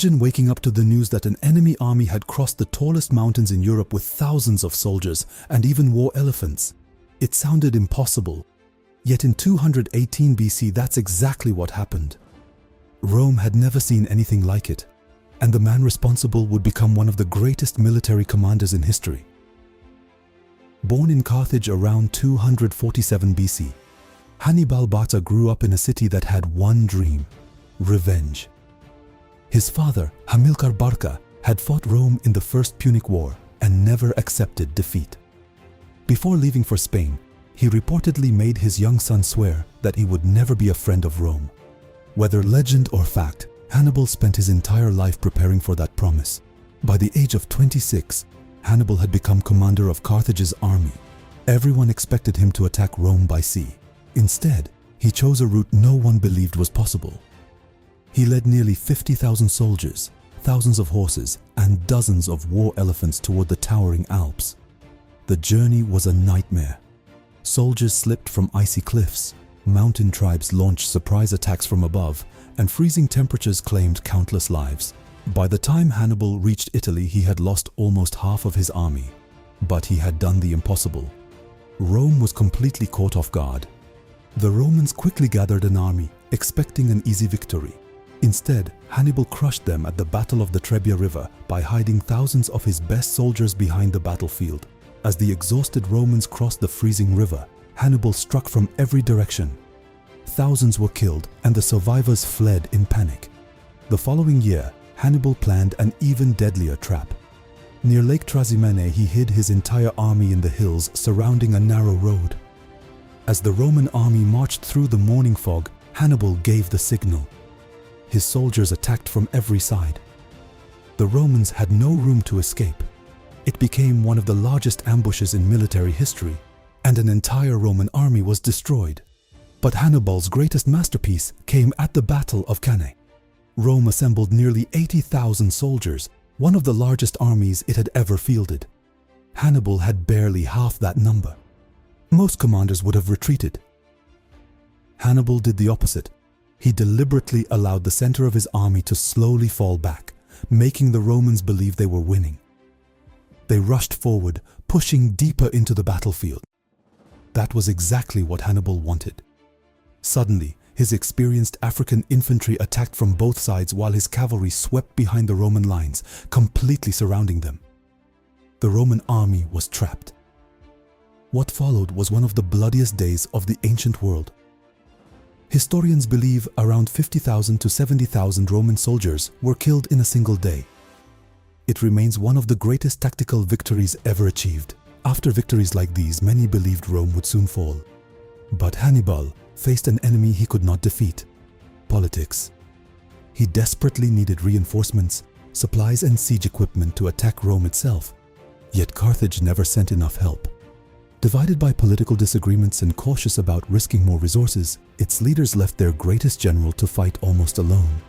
Imagine waking up to the news that an enemy army had crossed the tallest mountains in Europe with thousands of soldiers and even war elephants. It sounded impossible. Yet in 218 BC, that's exactly what happened. Rome had never seen anything like it, and the man responsible would become one of the greatest military commanders in history. Born in Carthage around 247 BC, Hannibal Barca grew up in a city that had one dream: revenge. His father, Hannibal Barca, had fought Rome in the First Punic War and never accepted defeat. Before leaving for Spain, he reportedly made his young son swear that he would never be a friend of Rome. Whether legend or fact, Hannibal spent his entire life preparing for that promise. By the age of 26, Hannibal had become commander of Carthage's army. Everyone expected him to attack Rome by sea. Instead, he chose a route no one believed was possible. He led nearly 50,000 soldiers, thousands of horses, and dozens of war elephants toward the towering Alps. The journey was a nightmare. Soldiers slipped from icy cliffs, mountain tribes launched surprise attacks from above, and freezing temperatures claimed countless lives. By the time Hannibal reached Italy, he had lost almost half of his army. But he had done the impossible. Rome was completely caught off guard. The Romans quickly gathered an army, expecting an easy victory. Instead, Hannibal crushed them at the Battle of the Trebia River by hiding thousands of his best soldiers behind the battlefield. As the exhausted Romans crossed the freezing river, Hannibal struck from every direction. Thousands were killed, and the survivors fled in panic. The following year, Hannibal planned an even deadlier trap. Near Lake Trasimene, he hid his entire army in the hills surrounding a narrow road. As the Roman army marched through the morning fog, Hannibal gave the signal. His soldiers attacked from every side. The Romans had no room to escape. It became one of the largest ambushes in military history, and an entire Roman army was destroyed. But Hannibal's greatest masterpiece came at the Battle of Cannae. Rome assembled nearly 80,000 soldiers, one of the largest armies it had ever fielded. Hannibal had barely half that number. Most commanders would have retreated. Hannibal did the opposite. He deliberately allowed the center of his army to slowly fall back, making the Romans believe they were winning. They rushed forward, pushing deeper into the battlefield. That was exactly what Hannibal wanted. Suddenly, his experienced African infantry attacked from both sides while his cavalry swept behind the Roman lines, completely surrounding them. The Roman army was trapped. What followed was one of the bloodiest days of the ancient world. Historians believe around 50,000 to 70,000 Roman soldiers were killed in a single day. It remains one of the greatest tactical victories ever achieved. After victories like these, many believed Rome would soon fall. But Hannibal faced an enemy he could not defeat: politics. He desperately needed reinforcements, supplies, and siege equipment to attack Rome itself. Yet Carthage never sent enough help. Divided by political disagreements and cautious about risking more resources, its leaders left their greatest general to fight almost alone.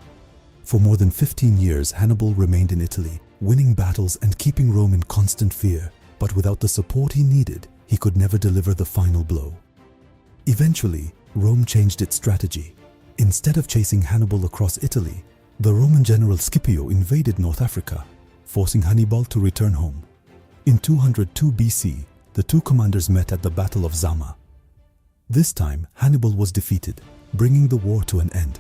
For more than 15 years, Hannibal remained in Italy, winning battles and keeping Rome in constant fear. But without the support he needed, he could never deliver the final blow. Eventually, Rome changed its strategy. Instead of chasing Hannibal across Italy, the Roman general Scipio invaded North Africa, forcing Hannibal to return home. In 202 BC, the two commanders met at the Battle of Zama. This time, Hannibal was defeated, bringing the war to an end.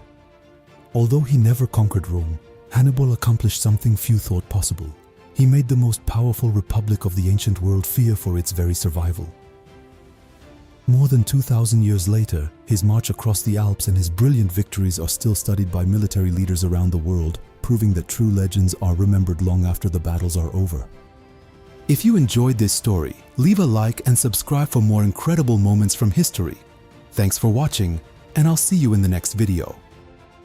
Although he never conquered Rome, Hannibal accomplished something few thought possible. He made the most powerful republic of the ancient world fear for its very survival. More than 2,000 years later, his march across the Alps and his brilliant victories are still studied by military leaders around the world, proving that true legends are remembered long after the battles are over. If you enjoyed this story, leave a like and subscribe for more incredible moments from history. Thanks for watching, and I'll see you in the next video.